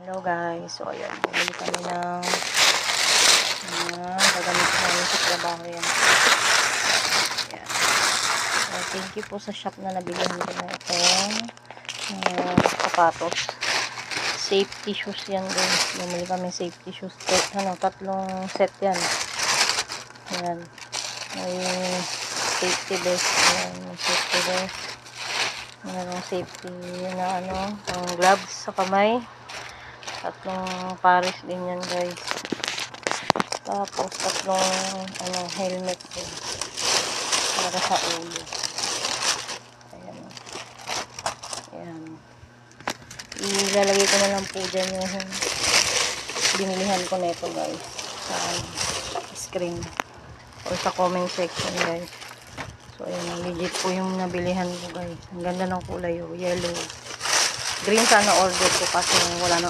Hello guys, so ayan, bumili kami ng gagamitin namin sa trabaho yan. Ayan. So, thank you po sa shop na nabilihan ko na itong sapatos. Safety shoes yan guys. Bumili kami safety shoes. Tatlong set yan. Ayan. May safety vest. Ayan, may safety vest. Mayroong safety na ang gloves sa kamay. Tatlong pares din yan guys. Tapos tatlong helmet din para sa ulo. Ayan. Ayan. Ilalagay ko na lang po dyan yung binilihan ko nito guys sa screen or sa comment section guys. So ayan, legit po yung nabilihan ko guys. Ang ganda ng kulay, yellow. Green sana order ko kasi wala nang